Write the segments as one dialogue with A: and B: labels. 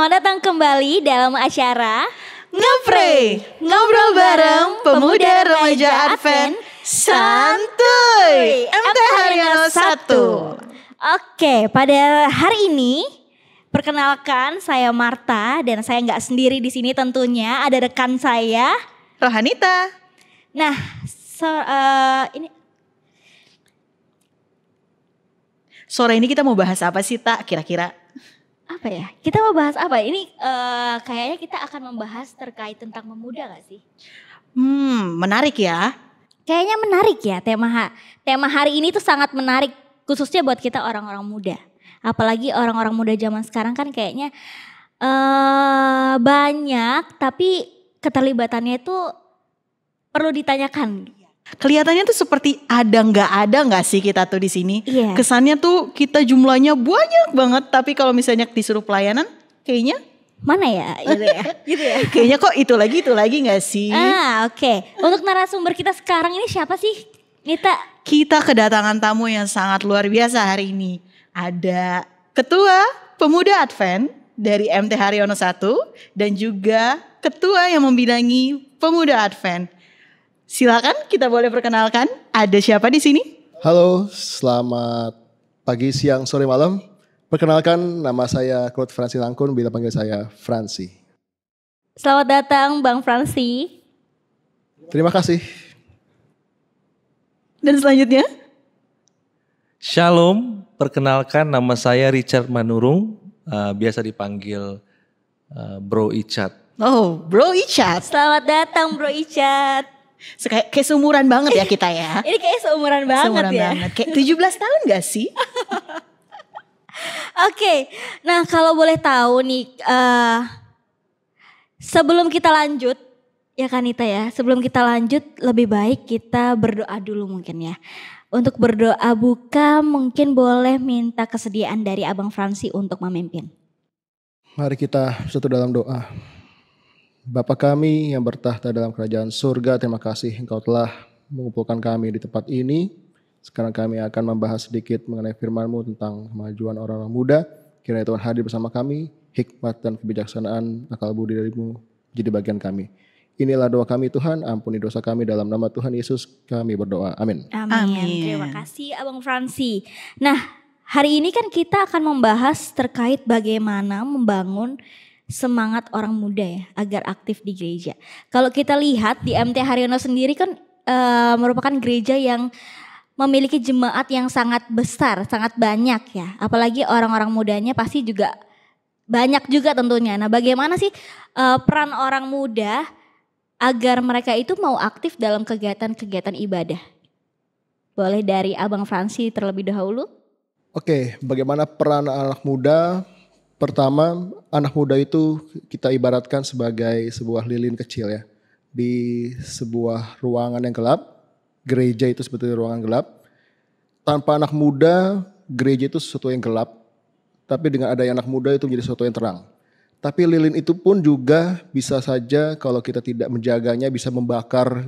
A: Selamat datang kembali dalam acara
B: Ngepre, ngobrol bareng pemuda remaja Advent santuy MT Haryono 1.
A: Oke, pada hari ini perkenalkan saya Marta dan saya nggak sendiri di sini tentunya, ada rekan saya
B: Rohanita.
A: Nah, ini
B: Sore ini kita mau bahas apa sih Tak kira-kira?
A: apa ya? Kita mau bahas apa? Ini kayaknya kita akan membahas terkait tentang pemuda gak sih?
B: Menarik ya.
A: Kayaknya menarik ya tema hari ini tuh sangat menarik khususnya buat kita orang-orang muda. Apalagi orang-orang muda zaman sekarang kan kayaknya banyak tapi keterlibatannya itu perlu ditanyakan.
B: Kelihatannya tuh seperti ada nggak sih kita tuh di sini.
A: Iya.
B: Kesannya tuh kita jumlahnya banyak banget, tapi kalau misalnya disuruh pelayanan, kayaknya
A: mana ya, gitu ya, gitu ya.
B: Kayaknya kok itu lagi nggak sih?
A: Oke. Untuk narasumber kita sekarang ini siapa sih, Nita?
B: Kita kedatangan tamu yang sangat luar biasa hari ini. Ada Ketua Pemuda Advent dari MT Haryono 1 dan juga Ketua yang membidangi Pemuda Advent. Silakan kita boleh perkenalkan, ada siapa di sini?
C: Halo, selamat pagi, siang, sore, malam. Perkenalkan, nama saya Claude Fransi Langkun, bila panggil saya Fransi.
A: Selamat datang Bang Fransi.
C: Terima kasih.
B: Dan selanjutnya?
D: Shalom, perkenalkan nama saya Richard Manurung, biasa dipanggil Bro Icat.
B: Oh, Bro Icat.
A: Selamat datang Bro Icat.
B: Kayak seumuran banget ya kita ya.
A: Ini kayak seumuran banget ya.
B: Kayak 17 tahun gak sih?
A: Oke, nah kalau boleh tahu nih, sebelum kita lanjut, ya kan Nita ya, sebelum kita lanjut lebih baik kita berdoa dulu mungkin ya. Untuk berdoa buka mungkin boleh minta kesediaan dari Abang Fransi untuk memimpin.
C: Mari kita bersatu dalam doa. Bapa kami yang bertahta dalam kerajaan surga, terima kasih Engkau telah mengumpulkan kami di tempat ini. Sekarang kami akan membahas sedikit mengenai firman-Mu tentang kemajuan orang-orang muda. Kiranya Tuhan hadir bersama kami, hikmat dan kebijaksanaan, akal budi dari-Mu jadi bagian kami. Inilah doa kami Tuhan, ampuni dosa kami dalam nama Tuhan Yesus kami berdoa. Amin.
A: Amin. Terima kasih Abang Fransi. Nah, hari ini kan kita akan membahas terkait bagaimana membangun semangat orang muda ya agar aktif di gereja. Kalau kita lihat di MT Haryono sendiri kan merupakan gereja yang memiliki jemaat yang sangat besar, sangat banyak ya. Apalagi orang-orang mudanya pasti juga banyak juga tentunya. Nah, bagaimana sih peran orang muda agar mereka itu mau aktif dalam kegiatan-kegiatan ibadah? Boleh dari Abang Fransi terlebih dahulu.
C: Oke, bagaimana peran anak muda? Pertama, anak muda itu kita ibaratkan sebagai sebuah lilin kecil ya. Di sebuah ruangan yang gelap, gereja itu seperti ruangan gelap. Tanpa anak muda, gereja itu sesuatu yang gelap. Tapi dengan adanya anak muda itu menjadi sesuatu yang terang. Tapi lilin itu pun juga bisa saja kalau kita tidak menjaganya bisa membakar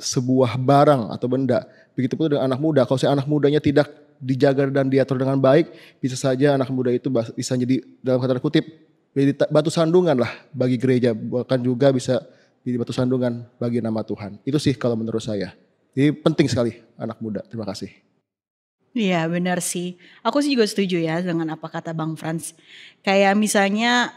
C: sebuah barang atau benda. Begitupun dengan anak muda, kalau anak mudanya tidak dijaga dan diatur dengan baik, bisa saja anak muda itu bisa jadi dalam kata kutip jadi batu sandungan lah bagi gereja, bahkan juga bisa jadi batu sandungan bagi nama Tuhan. Itu sih kalau menurut saya. Jadi penting sekali anak muda. Terima kasih.
B: Iya benar sih. Aku sih juga setuju ya dengan apa kata Bang Frans. Kayak misalnya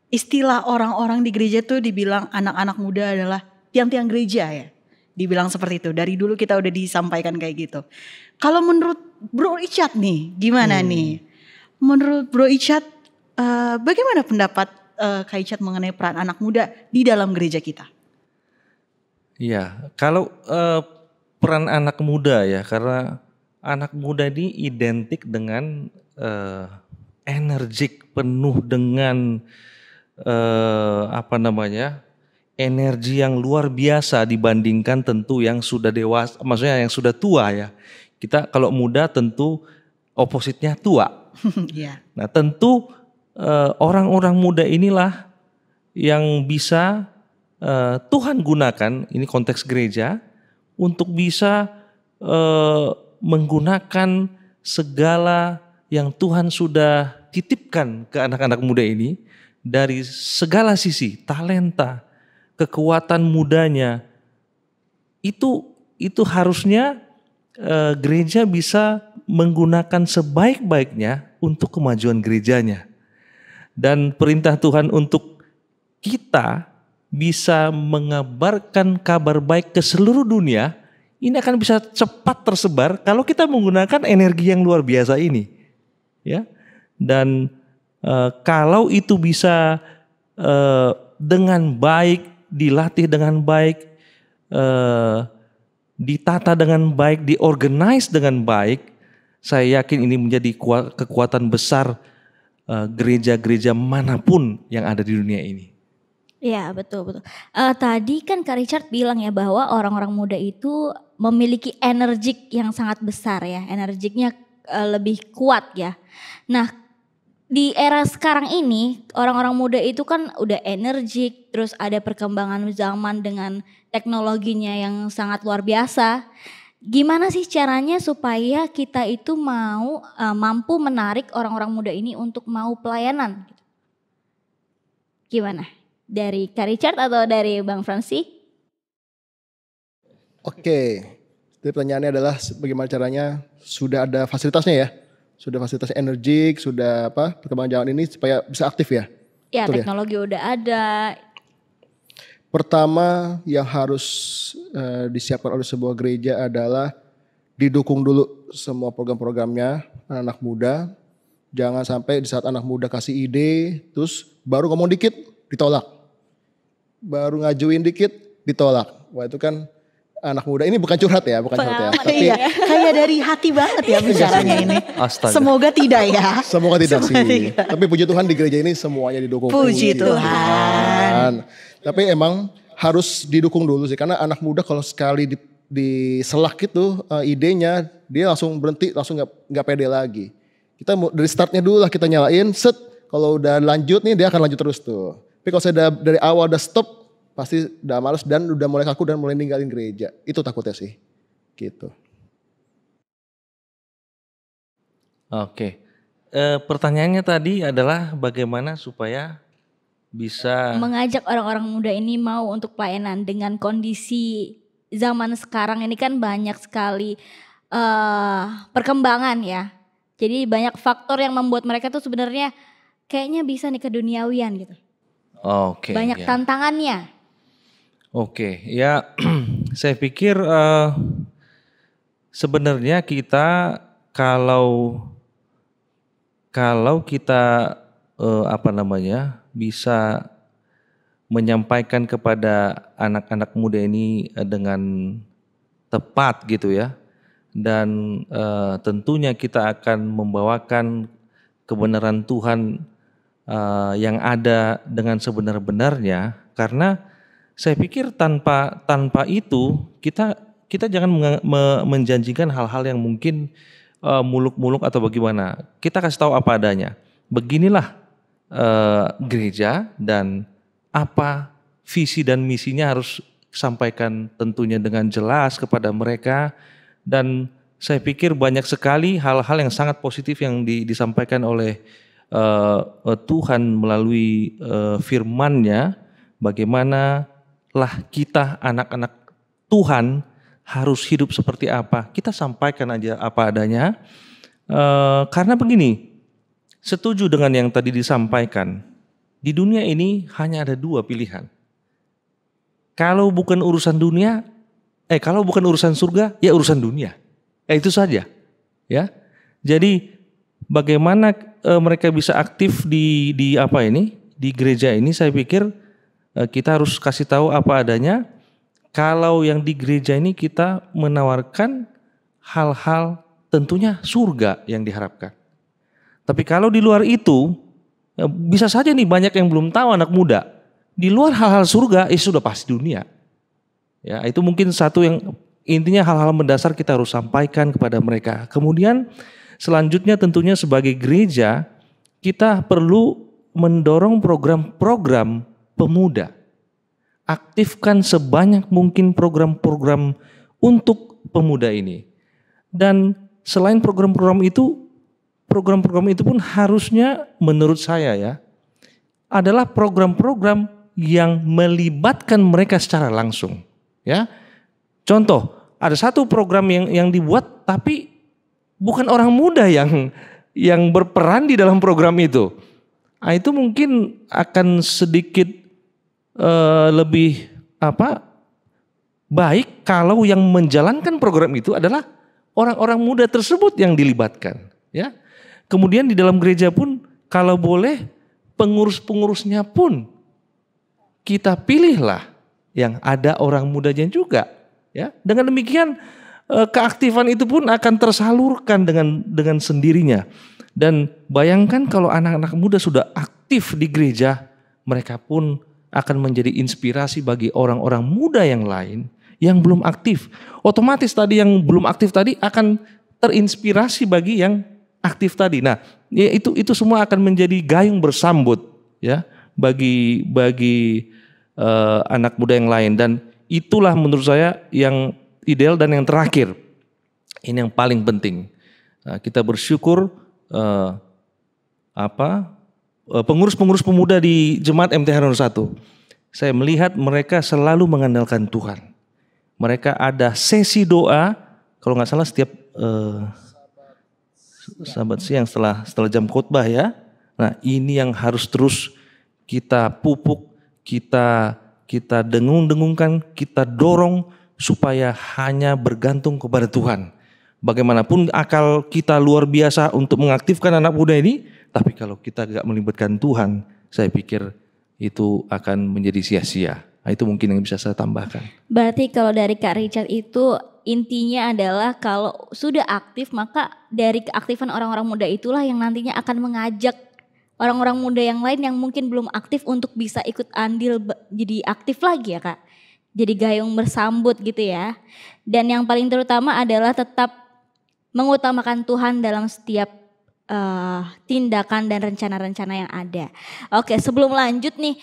B: istilah orang-orang di gereja tuh dibilang anak-anak muda adalah tiang-tiang gereja ya. Dibilang seperti itu. Dari dulu kita udah disampaikan kayak gitu. Kalau menurut Bro Icat nih, gimana nih? Menurut Bro Icat, bagaimana pendapat Kak Icat mengenai peran anak muda di dalam gereja kita?
D: Iya, kalau peran anak muda ya, karena anak muda ini identik dengan energik, penuh dengan energi yang luar biasa dibandingkan tentu yang sudah dewasa, maksudnya yang sudah tua ya. Kita kalau muda tentu opositnya tua.
B: Yeah.
D: Nah tentu orang-orang muda inilah yang bisa Tuhan gunakan, ini konteks gereja, untuk bisa menggunakan segala yang Tuhan sudah titipkan ke anak-anak muda ini dari segala sisi, talenta, kekuatan mudanya, itu harusnya gereja bisa menggunakan sebaik-baiknya untuk kemajuan gerejanya. Dan perintah Tuhan untuk kita bisa mengabarkan kabar baik ke seluruh dunia, ini akan bisa cepat tersebar kalau kita menggunakan energi yang luar biasa ini. Ya. Dan kalau itu bisa dengan baik, dilatih dengan baik, ditata dengan baik, diorganize dengan baik, saya yakin ini menjadi kekuatan besar gereja-gereja manapun yang ada di dunia ini.
A: Ya, betul. Tadi kan Kak Richard bilang ya bahwa orang-orang muda itu memiliki energik yang sangat besar ya, energiknya lebih kuat ya. Nah, di era sekarang ini orang-orang muda itu kan udah energik, terus ada perkembangan zaman dengan teknologinya yang sangat luar biasa. Gimana sih caranya supaya kita itu mampu menarik orang-orang muda ini untuk mau pelayanan? Gimana? Dari Kak Richard atau dari Bang Fransi?
C: Oke, jadi pertanyaannya adalah bagaimana caranya, sudah ada fasilitasnya ya? Sudah fasilitas energik, sudah perkembangan zaman ini supaya bisa aktif ya?
A: Ya,
C: betul
A: teknologi udah ada.
C: Pertama yang harus disiapkan oleh sebuah gereja adalah didukung dulu semua program-programnya anak muda. Jangan sampai di saat anak muda kasih ide, terus baru ngomong dikit ditolak. Baru ngajuin dikit ditolak. Wah itu kan anak muda, ini bukan curhat ya,
B: Tapi kayak dari hati banget ya bicaranya ini.
D: Astaga.
B: Semoga tidak ya.
C: Semoga tidak sih. Tapi puji Tuhan di gereja ini semuanya didukung.
B: Puji Tuhan.
C: Tapi emang harus didukung dulu sih, karena anak muda kalau sekali diselak itu idenya, dia langsung berhenti, langsung nggak pede lagi. Kita dari startnya dulu lah kita nyalain, kalau udah lanjut nih dia akan lanjut terus tuh. Tapi kalau saya dari awal udah stop, pasti udah males dan udah mulai kaku dan mulai ninggalin gereja. Itu takutnya sih, gitu.
D: Oke, pertanyaannya tadi adalah bagaimana supaya bisa
A: mengajak orang-orang muda ini mau untuk pelayanan dengan kondisi zaman sekarang ini kan banyak sekali perkembangan ya. Jadi banyak faktor yang membuat mereka tuh sebenarnya kayaknya bisa nih keduniawian gitu.
D: Oke.
A: Banyak tantangannya.
D: Oke, ya saya pikir sebenarnya kita kalau kita bisa menyampaikan kepada anak-anak muda ini dengan tepat gitu ya, dan tentunya kita akan membawakan kebenaran Tuhan yang ada dengan sebenar-benarnya, karena saya pikir tanpa itu kita jangan menjanjikan hal-hal yang mungkin muluk-muluk atau bagaimana. Kita kasih tahu apa adanya. Beginilah gereja dan apa visi dan misinya harus sampaikan tentunya dengan jelas kepada mereka. Dan saya pikir banyak sekali hal-hal yang sangat positif yang disampaikan oleh Tuhan melalui firman-Nya, bagaimana lah kita anak-anak Tuhan harus hidup seperti apa. Kita sampaikan aja apa adanya. Karena begini, setuju dengan yang tadi disampaikan. Di dunia ini hanya ada dua pilihan. Kalau bukan urusan dunia, kalau bukan urusan surga, ya urusan dunia. Itu saja. Ya. Jadi bagaimana mereka bisa aktif di gereja ini, saya pikir kita harus kasih tahu apa adanya. Kalau yang di gereja ini kita menawarkan hal-hal tentunya surga yang diharapkan. Tapi kalau di luar itu, bisa saja nih banyak yang belum tahu anak muda. Di luar hal-hal surga, sudah pasti dunia. Ya, itu mungkin satu yang intinya hal-hal mendasar kita harus sampaikan kepada mereka. Kemudian selanjutnya tentunya sebagai gereja, kita perlu mendorong program-program pemuda. Aktifkan sebanyak mungkin program-program untuk pemuda ini. Dan selain program-program itu pun harusnya menurut saya ya, adalah program-program yang melibatkan mereka secara langsung. Ya, contoh, ada satu program yang dibuat tapi bukan orang muda yang berperan di dalam program itu. Nah, itu mungkin akan sedikit lebih baik kalau yang menjalankan program itu adalah orang-orang muda tersebut yang dilibatkan. Ya, kemudian di dalam gereja pun kalau boleh pengurus-pengurusnya pun kita pilihlah yang ada orang mudanya juga, ya. Dengan demikian keaktifan itu pun akan tersalurkan dengan sendirinya. Dan bayangkan kalau anak-anak muda sudah aktif di gereja, mereka pun akan menjadi inspirasi bagi orang-orang muda yang lain yang belum aktif. Otomatis tadi yang belum aktif tadi akan terinspirasi bagi yang aktif tadi. Nah, ya itu semua akan menjadi gayung bersambut, ya, bagi anak muda yang lain. Dan itulah menurut saya yang ideal. Dan yang terakhir, ini yang paling penting, kita bersyukur pengurus-pengurus pemuda di Jemaat MT Haryono 1, saya melihat mereka selalu mengandalkan Tuhan. Mereka ada sesi doa, kalau nggak salah setiap Sabat siang setelah jam khotbah, ya. Nah, ini yang harus terus kita pupuk, kita dengung-dengungkan, kita dorong supaya hanya bergantung kepada Tuhan. Bagaimanapun akal kita luar biasa untuk mengaktifkan anak muda ini, tapi kalau kita gak melibatkan Tuhan, saya pikir itu akan menjadi sia-sia. Nah, itu mungkin yang bisa saya tambahkan.
A: Berarti kalau dari Kak Richard itu intinya adalah kalau sudah aktif, maka dari keaktifan orang-orang muda itulah yang nantinya akan mengajak orang-orang muda yang lain yang mungkin belum aktif untuk bisa ikut andil jadi aktif lagi, ya Kak. Jadi gayung bersambut gitu ya. Dan yang paling terutama adalah tetap mengutamakan Tuhan dalam setiap tindakan dan rencana-rencana yang ada. Oke, sebelum lanjut nih,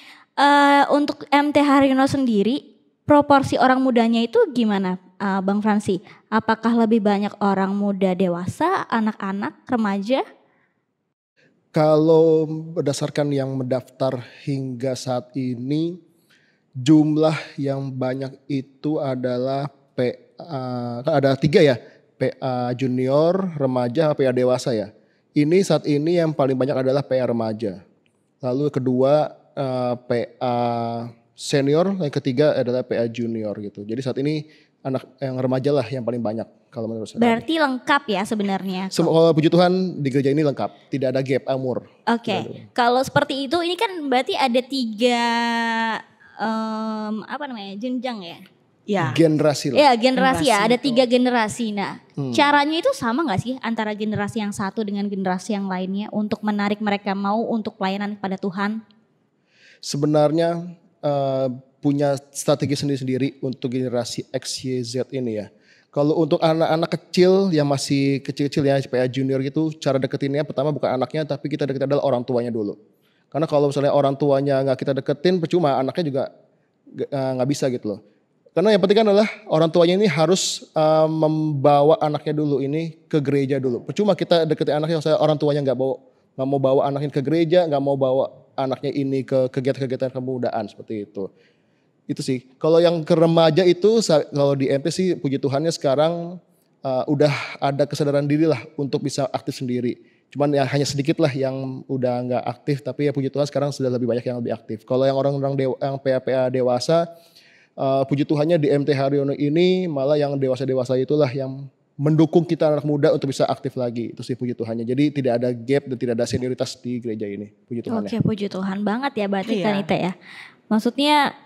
A: untuk MT Haryono sendiri, proporsi orang mudanya itu gimana, Bang Fransi? Apakah lebih banyak orang muda dewasa, anak-anak, remaja?
C: Kalau berdasarkan yang mendaftar hingga saat ini, jumlah yang banyak itu adalah ada 3 ya, PA junior, remaja, PA dewasa ya. Ini saat ini yang paling banyak adalah PA remaja. Lalu kedua PA senior, yang ketiga adalah PA junior gitu. Jadi saat ini anak yang remaja lah yang paling banyak kalau menurut saya.
A: Berarti lengkap ya sebenarnya.
C: Kalau puji Tuhan di gereja ini lengkap, tidak ada gap umur.
A: Oke. Kalau seperti itu, ini kan berarti ada 3 jenjang ya?
B: Ya.
C: Generasi lah.
A: Ya, generasi ya, ada 3
B: Generasi,
A: generasi. Nah, caranya itu sama gak sih antara generasi yang satu dengan generasi yang lainnya untuk menarik mereka mau untuk pelayanan kepada Tuhan?
C: Sebenarnya punya strategi sendiri-sendiri untuk generasi X, Y, Z ini ya. Kalau untuk anak-anak kecil yang masih kecil-kecil ya, PA junior gitu, cara deketinnya pertama bukan anaknya, tapi kita deketin adalah orang tuanya dulu. Karena kalau misalnya orang tuanya nggak kita deketin, percuma, anaknya juga nggak bisa gitu loh. Karena yang penting adalah orang tuanya ini harus membawa anaknya dulu ini ke gereja dulu. Percuma kita deketin anaknya, saya orang tuanya nggak mau bawa anaknya ke gereja, nggak mau bawa anaknya ini ke kegiatan-kegiatan kemudaan seperti itu. Itu sih. Kalau yang ke remaja itu, kalau di MP sih puji Tuhannya sekarang udah ada kesadaran diri lah untuk bisa aktif sendiri. Cuman ya hanya sedikit lah yang udah nggak aktif, tapi ya puji Tuhan sekarang sudah lebih banyak yang lebih aktif. Kalau yang orang-orang yang PA dewasa, puji Tuhannya di MT Haryono ini malah yang dewasa-dewasa itulah yang mendukung kita anak muda untuk bisa aktif lagi. Itu sih puji Tuhannya. Jadi tidak ada gap dan tidak ada senioritas di gereja ini. Puji Tuhan.
A: Oke, puji Tuhan banget ya berarti
B: Iya.
A: kan Ita ya. Maksudnya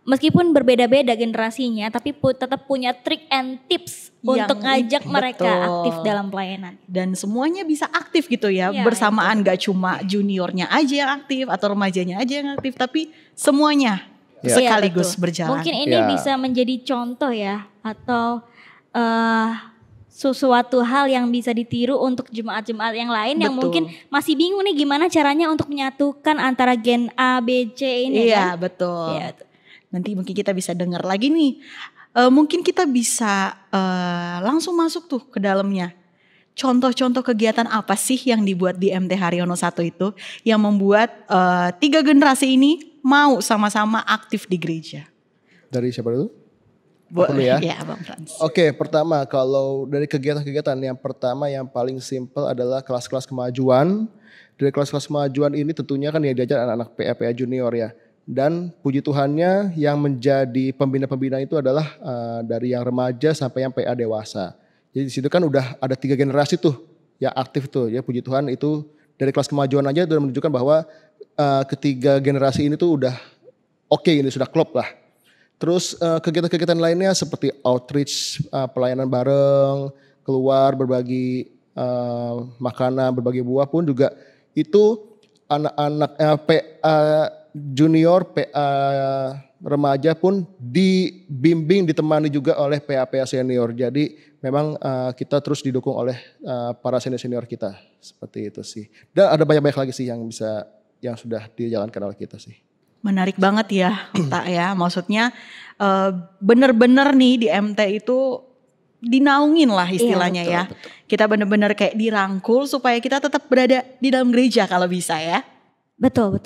A: meskipun berbeda-beda generasinya, tapi tetap punya trik and tips untuk ngajak mereka
B: betul.
A: aktif dalam pelayanan.
B: Dan semuanya bisa aktif gitu ya,
A: Iya,
B: bersamaan, gak cuma juniornya aja yang aktif atau remajanya aja yang aktif, tapi semuanya
C: Ya.
B: sekaligus
A: Iya, betul.
B: berjalan.
A: Mungkin ini
C: Ya.
A: bisa menjadi contoh ya, atau sesuatu hal yang bisa ditiru untuk jemaat-jemaat yang lain yang
B: Betul.
A: mungkin masih bingung nih gimana caranya untuk menyatukan antara gen A, B, C ini
B: Iya,
A: kan.
B: betul.
A: Iya, betul.
B: Nanti mungkin kita bisa dengar lagi nih. Mungkin kita bisa langsung masuk tuh ke dalamnya. contoh-contoh kegiatan apa sih yang dibuat di MT Haryono 1 itu yang membuat 3 generasi ini mau sama-sama aktif di gereja?
C: Dari siapa dulu? Aku dulu ya.
B: Ya, Bang Frans.
C: Oke, pertama kalau dari kegiatan-kegiatan yang pertama yang paling simple adalah kelas-kelas kemajuan. Dari kelas-kelas kemajuan ini tentunya kan ya diajar anak-anak PA junior ya. Dan puji Tuhannya yang menjadi pembina-pembina itu adalah dari yang remaja sampai yang PA dewasa. Jadi di situ kan udah ada 3 generasi tuh yang aktif tuh ya, puji Tuhan itu dari kelas kemajuan aja sudah menunjukkan bahwa ketiga generasi ini tuh udah oke, ini sudah klop lah. Terus kegiatan-kegiatan lainnya seperti outreach, pelayanan bareng, keluar berbagi makanan, berbagi buah pun juga itu anak-anak PA junior, PA remaja pun dibimbing, ditemani juga oleh PA senior. Jadi memang kita terus didukung oleh para senior-senior kita, seperti itu sih. Dan ada banyak-banyak lagi sih yang sudah dijalankan oleh kita sih.
B: Menarik banget ya, Tak ya. Maksudnya bener-bener nih di MT itu dinaungin lah istilahnya ya.
C: Betul.
B: Kita bener-bener kayak dirangkul supaya kita tetap berada di dalam gereja kalau bisa ya.
A: Betul.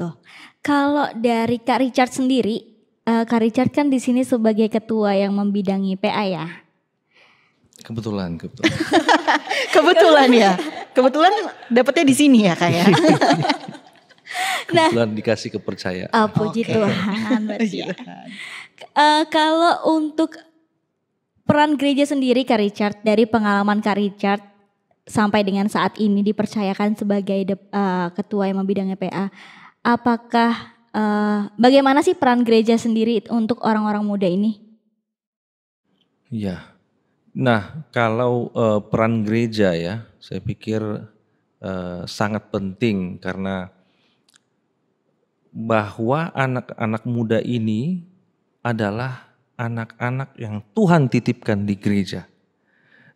A: Kalau dari Kak Richard sendiri, Kak Richard kan di sini sebagai ketua yang membidangi PA ya.
D: Kebetulan.
B: Kebetulan ya. Kebetulan dapetnya di sini ya Kak ya.
D: Kebetulan dikasih kepercayaan.
A: Puji Tuhan. Berarti ya. Kalau untuk peran gereja sendiri Kak Richard, dari pengalaman Kak Richard sampai dengan saat ini dipercayakan sebagai ketua yang membidangi PA, apakah bagaimana sih peran gereja sendiri untuk orang-orang muda ini?
D: Ya, nah kalau peran gereja ya, saya pikir sangat penting karena bahwa anak-anak muda ini adalah anak-anak yang Tuhan titipkan di gereja.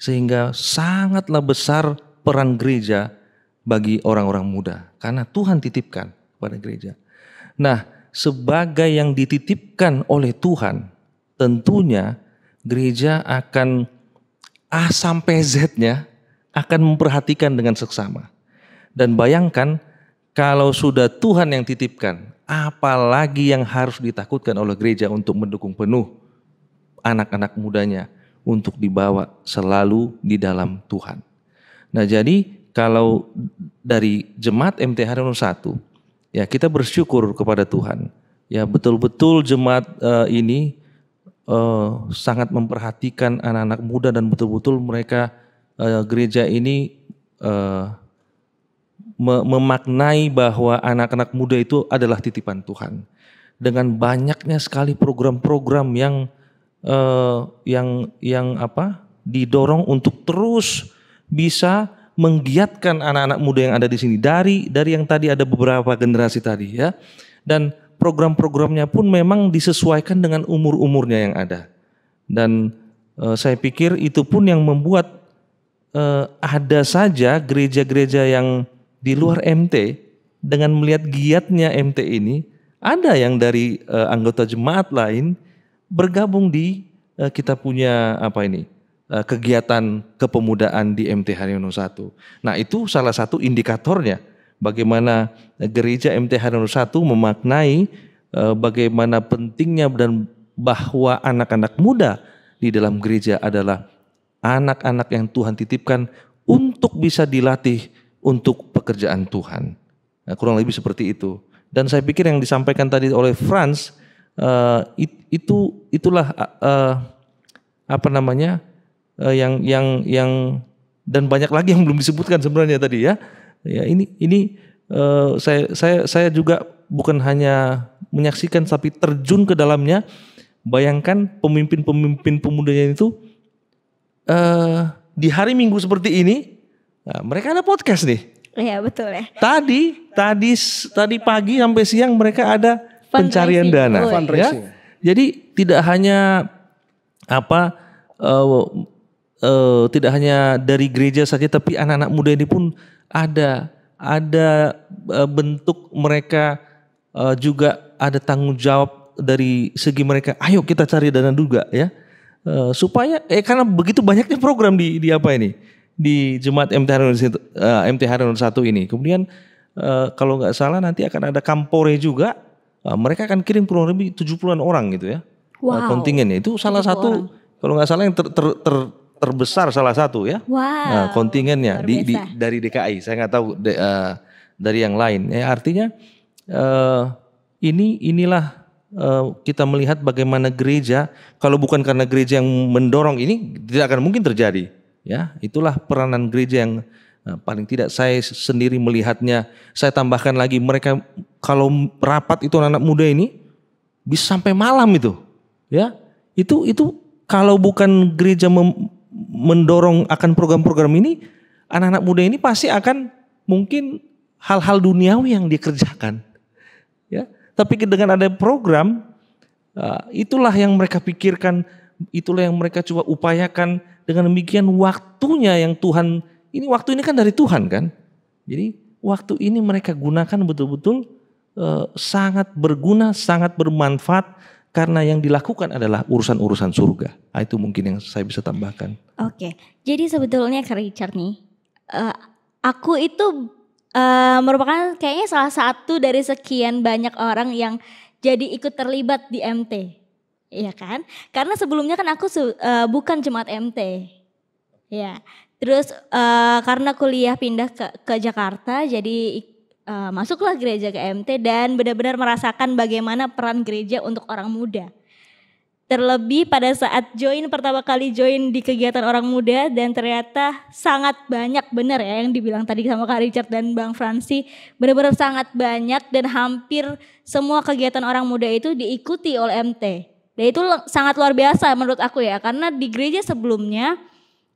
D: Sehingga sangatlah besar peran gereja bagi orang-orang muda karena Tuhan titipkan pada gereja. Nah, sebagai yang dititipkan oleh Tuhan, tentunya gereja akan A sampai Z-nya akan memperhatikan dengan seksama. Dan bayangkan kalau sudah Tuhan yang titipkan, apalagi yang harus ditakutkan oleh gereja untuk mendukung penuh anak-anak mudanya untuk dibawa selalu di dalam Tuhan. Nah, jadi kalau dari Jemaat MT Haryono 1, ya kita bersyukur kepada Tuhan. Ya betul-betul jemaat ini sangat memperhatikan anak-anak muda dan betul-betul mereka gereja ini memaknai bahwa anak-anak muda itu adalah titipan Tuhan. Dengan banyaknya sekali program-program yang didorong untuk terus bisa menggiatkan anak-anak muda yang ada di sini dari yang tadi ada beberapa generasi tadi ya. Dan program-programnya pun memang disesuaikan dengan umur-umurnya yang ada. Dan saya pikir itu pun yang membuat ada saja gereja-gereja yang di luar MT dengan melihat giatnya MT ini, ada yang dari anggota jemaat lain bergabung di kita punya kegiatan kepemudaan di MT Haryono 1. Nah, itu salah satu indikatornya bagaimana gereja MT Haryono 1 memaknai bagaimana pentingnya dan bahwa anak-anak muda di dalam gereja adalah anak-anak yang Tuhan titipkan untuk bisa dilatih untuk pekerjaan Tuhan. Nah, kurang lebih seperti itu. Dan saya pikir yang disampaikan tadi oleh Frans itulah yang dan banyak lagi yang belum disebutkan sebenarnya tadi ya. Ya ini saya juga bukan hanya menyaksikan tapi terjun ke dalamnya. Bayangkan pemimpin-pemimpin pemudanya itu di hari Minggu seperti ini, nah, mereka ada podcast nih.
A: Iya betul ya.
D: Tadi pagi sampai siang mereka ada pencarian dana. Ya? Jadi tidak hanya tidak hanya dari gereja saja, tapi anak-anak muda ini pun ada bentuk mereka juga ada tanggung jawab dari segi mereka. Ayo kita cari dana juga ya, supaya karena begitu banyaknya program di di Jemaat MT Harun 1 ini. Kemudian kalau nggak salah nanti akan ada Kampore juga. Mereka akan kirim kurang lebih 70-an orang gitu ya.
A: Wow.
D: Kontingennya itu salah
A: 70
D: satu
A: orang.
D: kalau nggak salah yang terbesar salah satu ya.
A: Wow.
D: Kontingennya
A: luar biasa.
D: dari DKI. Saya nggak tahu dari yang lain. Artinya inilah kita melihat bagaimana gereja, kalau bukan karena gereja yang mendorong ini tidak akan mungkin terjadi. Ya, itulah peranan gereja yang paling tidak saya sendiri melihatnya. Saya tambahkan lagi, mereka kalau rapat itu anak muda ini bisa sampai malam itu. Ya, itu kalau bukan gereja mendorong akan program-program ini, anak-anak muda ini pasti akan mungkin hal-hal duniawi yang dikerjakan. Ya, tapi dengan ada program, itulah yang mereka pikirkan, itulah yang mereka coba upayakan. Dengan demikian waktunya yang Tuhan, waktu ini kan dari Tuhan kan. Jadi waktu ini mereka gunakan betul-betul sangat berguna, sangat bermanfaat. Karena yang dilakukan adalah urusan-urusan surga. Itu mungkin yang saya bisa tambahkan.
A: Oke, jadi sebetulnya Kak Richard nih, aku itu merupakan kayaknya salah satu dari sekian banyak orang yang jadi ikut terlibat di MT, iya kan? Karena sebelumnya kan aku bukan jemaat MT, ya. Terus karena kuliah pindah ke Jakarta, jadi masuklah gereja ke MT dan benar-benar merasakan bagaimana peran gereja untuk orang muda. Terlebih pada saat pertama kali join di kegiatan orang muda, dan ternyata sangat banyak, benar ya yang dibilang tadi sama Kak Richard dan Bang Fransi, benar-benar sangat banyak dan hampir semua kegiatan orang muda itu diikuti oleh MT. Dan itu sangat luar biasa menurut aku ya, karena di gereja sebelumnya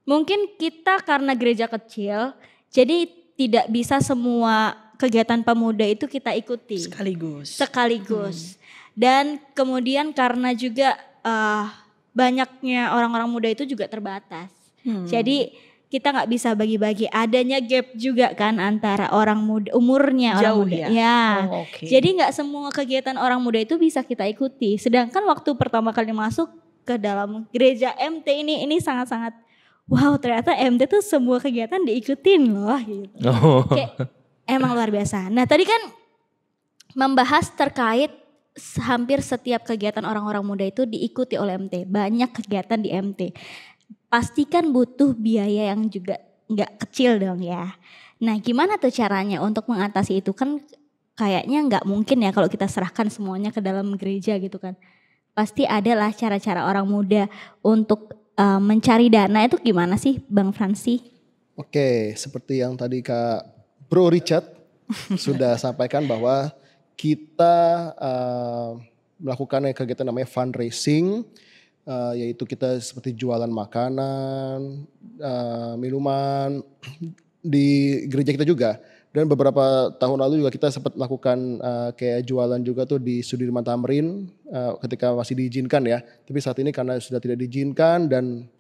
A: mungkin kita karena gereja kecil jadi tidak bisa semua kegiatan pemuda itu kita ikuti sekaligus. Dan kemudian karena juga banyaknya orang-orang muda itu juga terbatas. Jadi kita nggak bisa bagi-bagi, adanya gap juga kan antara orang muda, umurnya orang
B: Jauh
A: muda.
B: ya? Oh, okay.
A: Jadi nggak semua kegiatan orang muda itu bisa kita ikuti. Sedangkan waktu pertama kali masuk ke dalam gereja MT ini sangat-sangat wow, ternyata MT tuh semua kegiatan diikutin loh gitu. Kayak emang luar biasa. Nah tadi kan membahas terkait hampir setiap kegiatan orang-orang muda itu diikuti oleh MT. Banyak kegiatan di MT. Pastikan butuh biaya yang juga gak kecil dong ya. Nah gimana tuh caranya untuk mengatasi itu? Kan kayaknya gak mungkin ya kalau kita serahkan semuanya ke dalam gereja gitu kan. Pasti adalah cara-cara orang muda untuk mencari dana. Itu gimana sih Bang Fransi?
C: Oke, seperti yang tadi Kak Bro Richard sudah sampaikan bahwa kita melakukan kegiatan namanya fundraising, yaitu kita seperti jualan makanan, minuman di gereja kita juga. Dan beberapa tahun lalu juga kita sempat melakukan kayak jualan juga tuh di Sudirman Tamrin ketika masih diizinkan ya. Tapi saat ini karena sudah tidak diizinkan dan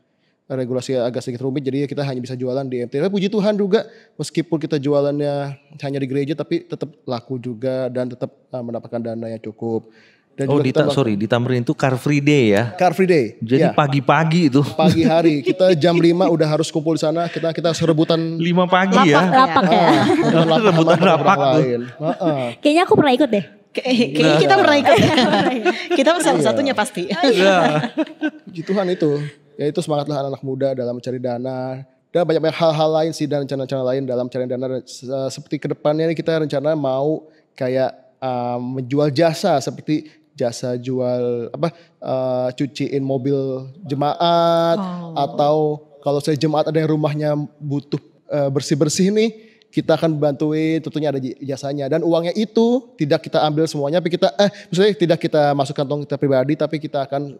C: regulasi agak sedikit rumit, jadi kita hanya bisa jualan di MT. Tapi puji Tuhan juga meskipun kita jualannya hanya di gereja tapi tetap laku juga dan tetap mendapatkan dana yang cukup. Dan juga
D: di Tamrin itu Car Free Day ya?
C: Car Free Day.
D: Jadi pagi-pagi itu.
C: Pagi hari, kita jam 5 udah harus kumpul di sana, kita rebutan.
D: 5 pagi ya?
A: Lapak ya?
C: Rebutan lapak lain.
A: Kayaknya aku pernah ikut deh.
B: Kayaknya kita pernah ikut ya. Kita salah satunya pasti.
C: Puji Tuhan itu. Ya itu semangatlah anak-anak muda dalam mencari dana. Dan banyak hal-hal lain sih dan rencana-rencana lain dalam mencari dana. Seperti kedepannya ini kita rencana mau kayak menjual jasa seperti jasa jual cuciin mobil jemaat, atau kalau saya jemaat ada yang rumahnya butuh bersih-bersih nih, kita akan bantuin, tentunya ada jasanya, dan uangnya itu tidak kita ambil semuanya, tapi kita misalnya tidak kita masukkan kantong kita pribadi, tapi kita akan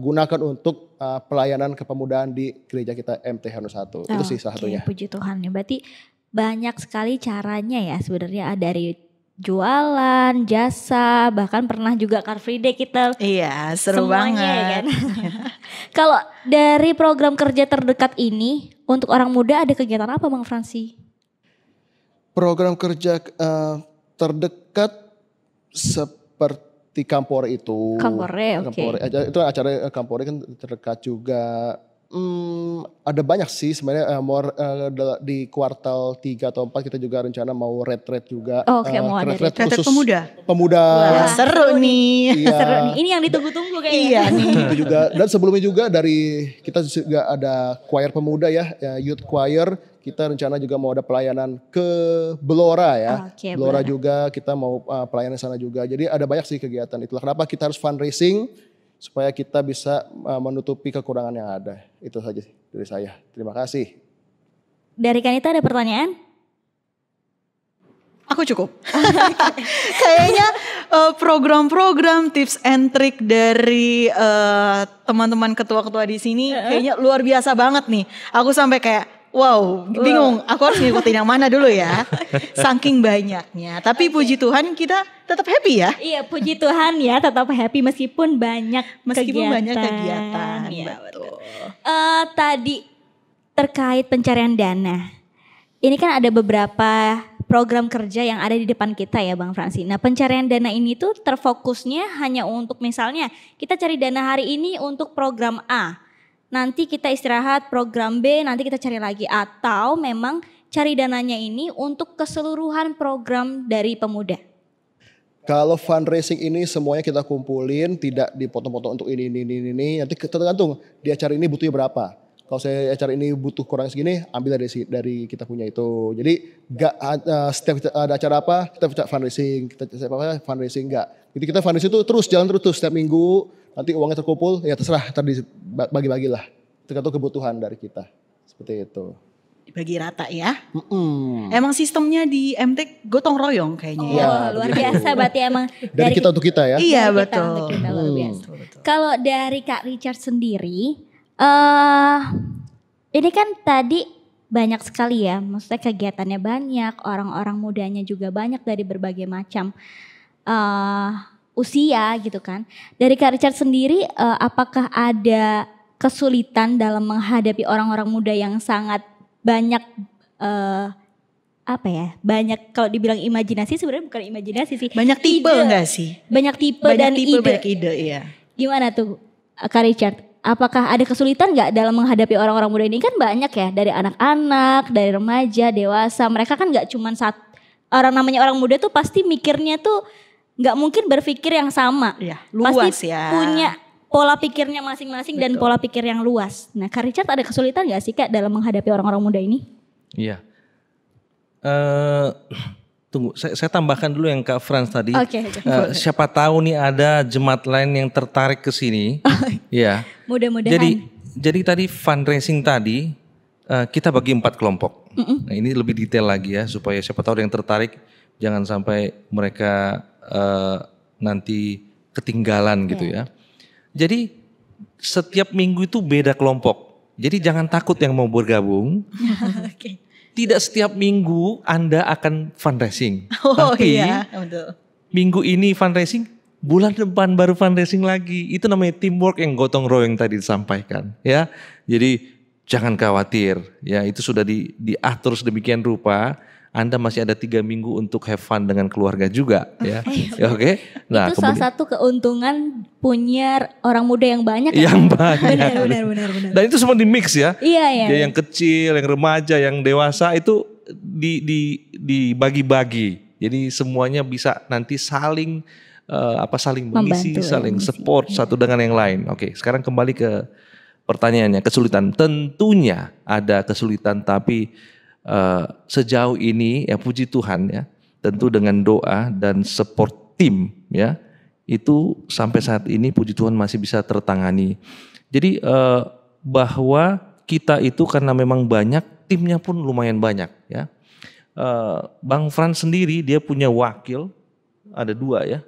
C: gunakan untuk pelayanan kepemudaan di gereja kita MT Harun 1. Itu sih salah satunya.
A: Puji Tuhan ya, berarti banyak sekali caranya ya sebenarnya, dari jualan, jasa, bahkan pernah juga Car Free Day kita.
B: Iya, seru
A: semuanya,
B: banget.
A: Ya kan? Kalau dari program kerja terdekat ini untuk orang muda ada kegiatan apa Bang Fransi?
C: Program kerja terdekat seperti Kampore itu.
A: Kampore, oke.
C: Itu acara Kampore kan terdekat juga. Ada banyak sih sebenarnya di kuartal 3 atau 4 kita juga rencana mau retreat juga.
A: Oke, mau ada
C: retreat
B: retreat
C: khusus
B: pemuda.
C: Pemuda.
B: Wah, seru nih.
C: Iya.
A: Seru nih. Ini yang ditunggu-tunggu kayaknya.
B: Iya nih.
C: Itu juga, dan sebelumnya juga dari kita juga ada choir pemuda ya, youth choir. Kita rencana juga mau ada pelayanan ke Belora ya.
A: Oke,
C: Belora
A: Belora.
C: juga kita mau pelayanan sana juga. Jadi ada banyak sih kegiatan. Itulah kenapa kita harus fundraising supaya kita bisa menutupi kekurangan yang ada. Itu saja dari saya. Terima kasih.
A: Dari Kanita ada pertanyaan?
B: Aku cukup. Kayaknya program-program tips and trick dari teman-teman ketua-ketua di sini kayaknya luar biasa banget nih. Aku sampai kayak wow, bingung. Aku harus ngikutin yang mana dulu ya. Saking banyaknya. Tapi puji Tuhan kita tetap happy ya.
A: Iya, puji Tuhan ya, tetap happy meskipun banyak
B: Banyak kegiatan.
A: Iya,
B: Betul.
A: tadi terkait pencarian dana. Ini kan ada beberapa program kerja yang ada di depan kita ya Bang Fransi. Nah, pencarian dana ini tuh terfokusnya hanya untuk misalnya kita cari dana hari ini untuk program A. Nanti kita istirahat program B, nanti kita cari lagi. Atau memang cari dananya ini untuk keseluruhan program dari pemuda.
C: Kalau fundraising ini semuanya kita kumpulin, tidak dipotong-potong untuk ini. Nanti tergantung di acara ini butuhnya berapa. Kalau saya acara ini butuh kurang segini, ambil dari kita punya itu. Jadi nggak setiap ada acara apa kita bisa fundraising, fundraising nggak. Jadi kita fundraising itu terus jalan terus setiap minggu. Nanti uangnya terkumpul, ya terserah, bagi-bagilah. Tergantung kebutuhan dari kita, seperti itu.
B: Dibagi rata ya.
C: Mm-mm.
B: Emang sistemnya di MTEK gotong royong kayaknya ya.
A: Luar biasa berarti emang
C: Dari kita untuk kita ya.
B: Iya
A: dari kita
B: betul.
A: untuk kita, luar biasa.
B: Betul.
A: Kalau dari Kak Richard sendiri, ini kan tadi banyak sekali ya, maksudnya kegiatannya banyak, orang-orang mudanya juga banyak dari berbagai macam usia gitu kan. Dari Kak Richard sendiri, apakah ada kesulitan dalam menghadapi orang-orang muda yang sangat banyak banyak kalau dibilang imajinasi sebenarnya bukan imajinasi sih.
B: Banyak tipe
A: ide.
B: enggak sih?
A: Banyak tipe
B: Banyak
A: dan
B: tipe,
A: ide.
B: banyak ide ya.
A: Gimana tuh Kak Richard? Apakah ada kesulitan nggak dalam menghadapi orang-orang muda ini? Kan banyak ya, dari anak-anak, dari remaja, dewasa. Mereka kan nggak cuma namanya orang muda tuh pasti mikirnya tuh nggak mungkin berpikir yang sama.
B: Iya, luas
A: pasti
B: ya.
A: punya pola pikirnya masing-masing dan pola pikir yang luas. Nah, Kak Richard ada kesulitan nggak sih Kak dalam menghadapi orang-orang muda ini?
D: Iya. Tunggu, saya tambahkan dulu yang Kak Frans tadi.
A: Oke.
D: Siapa tahu nih ada jemaat lain yang tertarik ke sini. Ya.
A: Mudah-mudahan.
D: Jadi tadi fundraising tadi kita bagi 4 kelompok. Nah, ini lebih detail lagi ya supaya siapa tahu ada yang tertarik, jangan sampai mereka nanti ketinggalan gitu ya. Jadi setiap minggu itu beda kelompok. Jadi jangan takut yang mau bergabung.
A: Oke.
D: Tidak setiap minggu Anda akan fundraising.
B: Oh
D: Tapi
B: iya, betul.
D: minggu ini fundraising, bulan depan baru fundraising lagi. Itu namanya teamwork yang gotong royong tadi disampaikan, ya. Jadi jangan khawatir, ya itu sudah diatur sedemikian rupa. Anda masih ada 3 minggu untuk have fun dengan keluarga juga, ya. Oke. Nah,
A: itu salah satu keuntungan punya orang muda yang banyak.
D: yang banyak.
A: Benar.
D: Dan itu semua di mix ya.
A: Iya.
D: Ya, yang kecil, yang remaja, yang dewasa itu dibagi-bagi. Jadi semuanya bisa nanti saling saling mengisi,
A: Membantu,
D: saling
A: mengisi.
D: support satu dengan yang lain. Oke, sekarang kembali ke pertanyaannya, kesulitan. Tentunya ada kesulitan, tapi sejauh ini ya puji Tuhan ya, tentu dengan doa dan support tim ya, itu sampai saat ini puji Tuhan masih bisa tertangani. Jadi bahwa kita itu karena memang banyak, timnya pun lumayan banyak ya. Bang Frans sendiri dia punya wakil, ada 2 ya.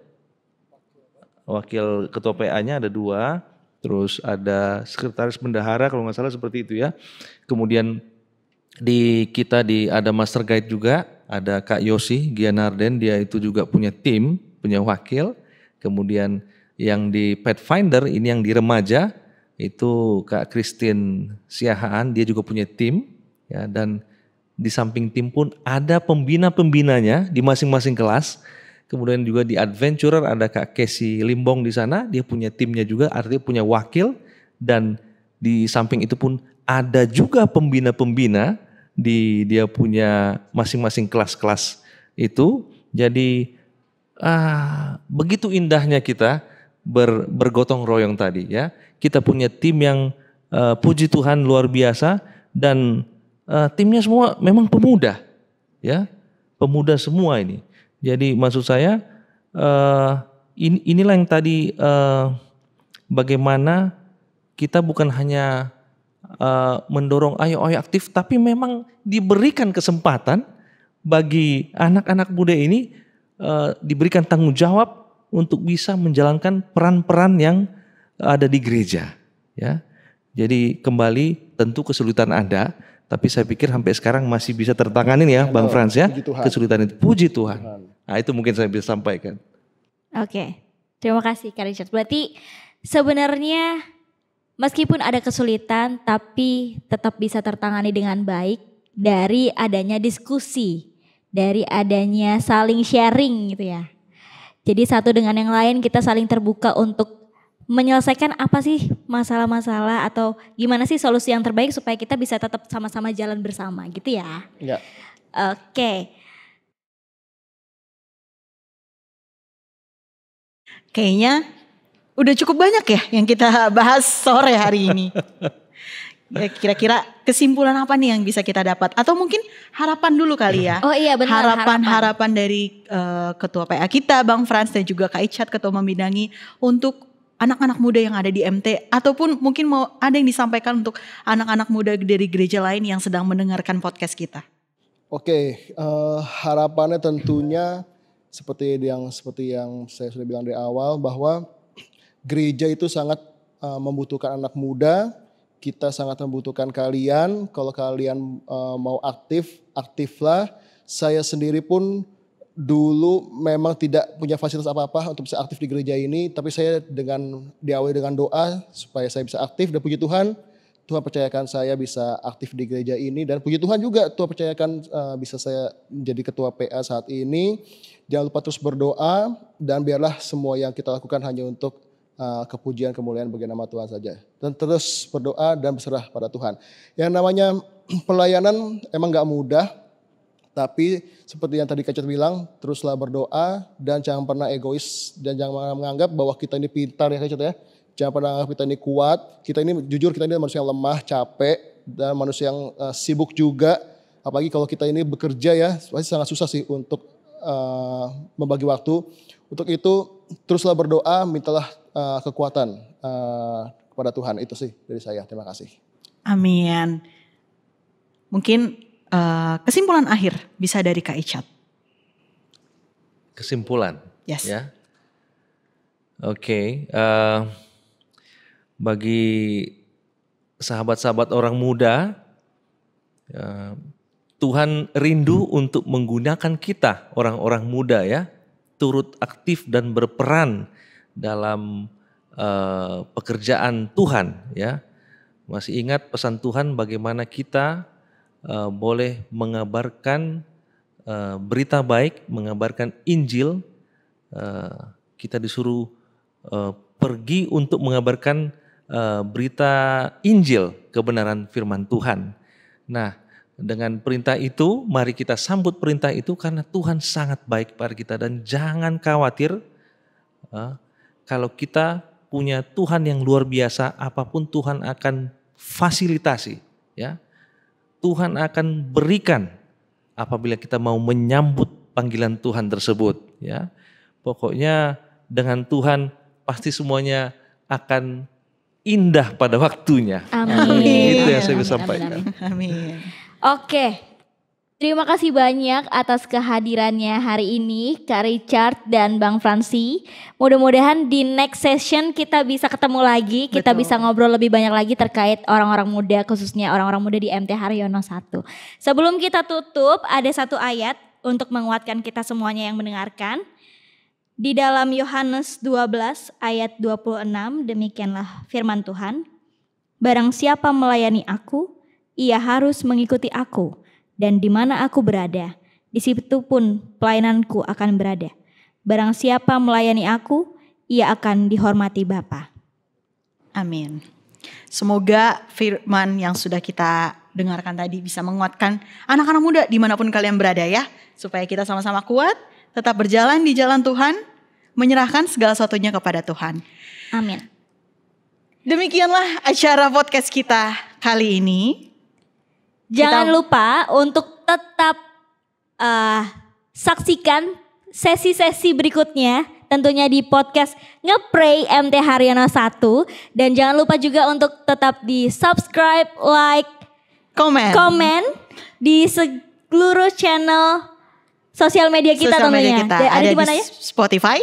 D: Wakil ketua PA-nya ada 2, terus ada sekretaris bendahara kalau nggak salah seperti itu ya. Kemudian kita ada master guide juga, ada Kak Yosi Gianarden, dia itu juga punya tim, punya wakil. Kemudian yang di Pathfinder ini yang di remaja itu Kak Christine Siahaan, dia juga punya tim ya, dan di samping tim pun ada pembina-pembinanya di masing-masing kelas. Kemudian juga di Adventurer ada Kak Casey Limbong di sana, dia punya timnya juga, artinya punya wakil dan Di samping itu pun ada juga pembina-pembina di dia punya masing-masing kelas-kelas itu. Jadi begitu indahnya kita bergotong royong tadi ya. Kita punya tim yang puji Tuhan luar biasa, dan timnya semua memang pemuda ya. Pemuda semua ini. Jadi maksud saya inilah yang tadi bagaimana kita bukan hanya mendorong ayo aktif, tapi memang diberikan kesempatan bagi anak-anak muda ini, diberikan tanggung jawab untuk bisa menjalankan peran-peran yang ada di gereja ya. Jadi kembali tentu kesulitan ada, tapi saya pikir sampai sekarang masih bisa tertanganin ya Bang Frans ya. Kesulitan itu puji Tuhan. Nah itu mungkin saya bisa sampaikan.
A: Oke, terima kasih Kak Richard. Berarti sebenarnya meskipun ada kesulitan, tapi tetap bisa tertangani dengan baik dari adanya diskusi, dari adanya saling sharing gitu ya. Jadi satu dengan yang lain kita saling terbuka untuk menyelesaikan apa sih masalah-masalah atau gimana sih solusi yang terbaik supaya kita bisa tetap sama-sama jalan bersama gitu ya.
C: Ya.
A: Oke.
B: Kayaknya udah cukup banyak ya yang kita bahas sore hari ini. Ya, kira-kira kesimpulan apa nih yang bisa kita dapat? Atau mungkin harapan dulu kali ya.
A: Oh iya benar.
B: Harapan dari Ketua PA kita Bang Frans dan juga Kak Icat Ketua Membidangi untuk anak-anak muda yang ada di MT. Ataupun mungkin mau ada yang disampaikan untuk anak-anak muda dari gereja lain yang sedang mendengarkan podcast kita.
C: Oke, harapannya tentunya seperti yang saya sudah bilang di awal, bahwa gereja itu sangat membutuhkan anak muda. Kita sangat membutuhkan kalian. Kalau kalian mau aktiflah. Saya sendiri pun dulu memang tidak punya fasilitas apa-apa untuk bisa aktif di gereja ini. Tapi saya diawali dengan doa supaya saya bisa aktif, dan puji Tuhan, Tuhan percayakan saya bisa aktif di gereja ini. Dan puji Tuhan juga Tuhan percayakan bisa saya menjadi ketua PA saat ini. Jangan lupa terus berdoa, dan biarlah semua yang kita lakukan hanya untuk kepujian kemuliaan bagi nama Tuhan saja. Dan terus berdoa dan berserah pada Tuhan. Yang namanya pelayanan emang gak mudah. Tapi seperti yang tadi Kak Cat bilang, teruslah berdoa dan jangan pernah egois. Dan jangan menganggap bahwa kita ini pintar ya Kak Cat ya. Jangan pernah menganggap kita ini kuat. Kita ini jujur, kita ini manusia yang lemah, capek. Dan manusia yang sibuk juga. Apalagi kalau kita ini bekerja ya, pasti sangat susah sih untuk membagi waktu. Untuk itu teruslah berdoa, mintalah kekuatan kepada Tuhan. Itu sih dari saya. Terima kasih.
B: Amin. Mungkin kesimpulan akhir bisa dari Kak Icat.
D: Kesimpulan.
B: Yes.
D: Ya. Oke. Bagi sahabat-sahabat orang muda, Tuhan rindu untuk menggunakan kita orang-orang muda ya, turut aktif dan berperan dalam pekerjaan Tuhan ya. Masih ingat pesan Tuhan bagaimana kita boleh mengabarkan berita baik, mengabarkan Injil. Kita disuruh pergi untuk mengabarkan berita Injil, kebenaran firman Tuhan. Nah, dengan perintah itu, mari kita sambut perintah itu karena Tuhan sangat baik pada kita. Dan jangan khawatir, kalau kita punya Tuhan yang luar biasa, apapun Tuhan akan fasilitasi. Ya, Tuhan akan berikan apabila kita mau menyambut panggilan Tuhan tersebut. Ya, pokoknya dengan Tuhan pasti semuanya akan indah pada waktunya.
A: Amin.
D: Itu yang saya bisa sampaikan.
B: Amin.
A: Oke, terima kasih banyak atas kehadirannya hari ini Kak Richard dan Bang Fransi. Mudah-mudahan di next session kita bisa ketemu lagi, kita bisa ngobrol lebih banyak lagi terkait orang-orang muda, khususnya orang-orang muda di MT Haryono 1. Sebelum kita tutup, ada satu ayat untuk menguatkan kita semuanya yang mendengarkan. Di dalam Yohanes 12 ayat 26, demikianlah firman Tuhan. Barang siapa melayani aku, ia harus mengikuti aku, dan di mana aku berada, di situ pun pelayananku akan berada. Barang siapa melayani aku, ia akan dihormati Bapa.
B: Amin. Semoga firman yang sudah kita dengarkan tadi bisa menguatkan anak-anak muda dimanapun kalian berada ya. Supaya kita sama-sama kuat, tetap berjalan di jalan Tuhan, menyerahkan segala sesuatunya kepada Tuhan.
A: Amin.
B: Demikianlah acara podcast kita kali ini.
A: Jangan lupa untuk tetap saksikan sesi-sesi berikutnya. Tentunya di podcast Ngepray MT Haryono 1. Dan jangan lupa juga untuk tetap di subscribe, like, komen di seluruh channel sosial media kita tentunya.
B: Ada
A: di mana ya?
B: Spotify,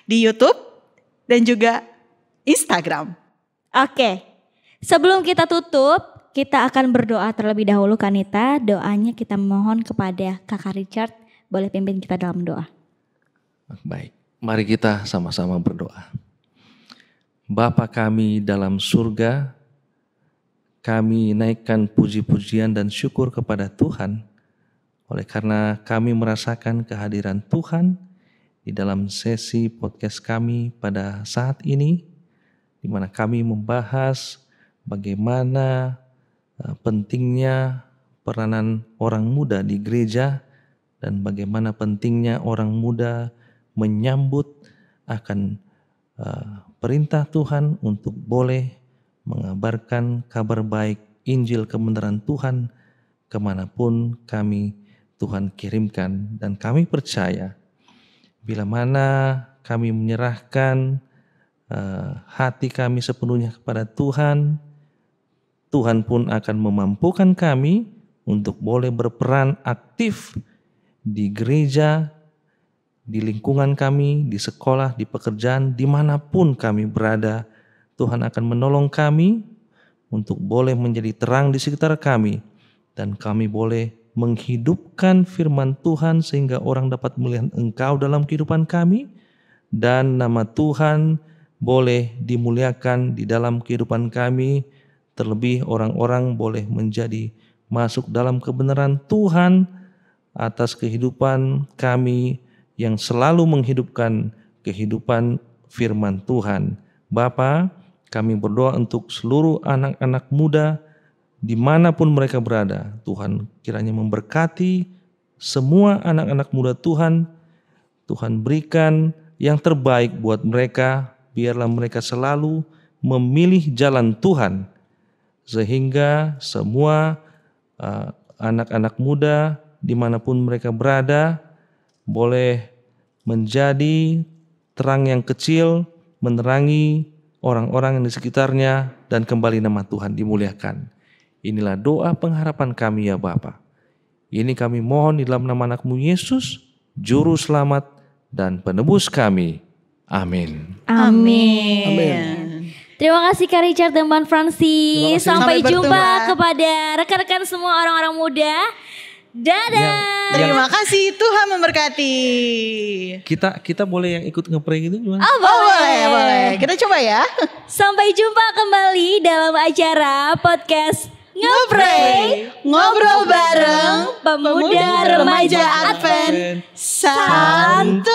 B: di YouTube, dan juga Instagram.
A: Oke. Sebelum kita tutup, kita akan berdoa terlebih dahulu Kanita. Doanya kita mohon kepada Kakak Richard. Boleh pimpin kita dalam doa.
D: Baik, mari kita sama-sama berdoa. Bapa kami dalam surga, kami naikkan puji-pujian dan syukur kepada Tuhan. Oleh karena kami merasakan kehadiran Tuhan di dalam sesi podcast kami pada saat ini, di mana kami membahas bagaimana pentingnya peranan orang muda di gereja dan bagaimana pentingnya orang muda menyambut akan perintah Tuhan untuk boleh mengabarkan kabar baik Injil kebenaran Tuhan kemanapun Tuhan kirimkan. Dan kami percaya bila mana kami menyerahkan hati kami sepenuhnya kepada Tuhan, Tuhan pun akan memampukan kami untuk boleh berperan aktif di gereja, di lingkungan kami, di sekolah, di pekerjaan, dimanapun kami berada. Tuhan akan menolong kami untuk boleh menjadi terang di sekitar kami. Dan kami boleh menghidupkan firman Tuhan sehingga orang dapat melihat Engkau dalam kehidupan kami. Dan nama Tuhan boleh dimuliakan di dalam kehidupan kami. Terlebih orang-orang boleh menjadi masuk dalam kebenaran Tuhan atas kehidupan kami yang selalu menghidupkan kehidupan firman Tuhan. Bapa, kami berdoa untuk seluruh anak-anak muda dimanapun mereka berada. Tuhan kiranya memberkati semua anak-anak muda Tuhan. Tuhan berikan yang terbaik buat mereka. Biarlah mereka selalu memilih jalan Tuhan. Sehingga semua anak-anak muda dimanapun mereka berada boleh menjadi terang yang kecil, menerangi orang-orang yang di sekitarnya, dan kembali nama Tuhan dimuliakan. Inilah doa pengharapan kami ya Bapa. Ini kami mohon di dalam nama anak-Mu Yesus, Juru Selamat dan Penebus kami. Amin.
A: Amin.
B: Amin.
A: Terima kasih Kak Richard dan Bang Fransi. Sampai
B: Sampai
A: jumpa
B: bertemu.
A: kepada rekan-rekan semua orang-orang muda. Dadah.
B: Terima kasih, Tuhan memberkati.
D: Kita boleh yang ikut ngepray gitu gimana?
A: Oh,
B: Boleh. Kita coba ya.
A: Sampai jumpa kembali dalam acara podcast Ngepray,
B: Ngobrol bareng
A: Pemuda Remaja Advent
B: Santuy.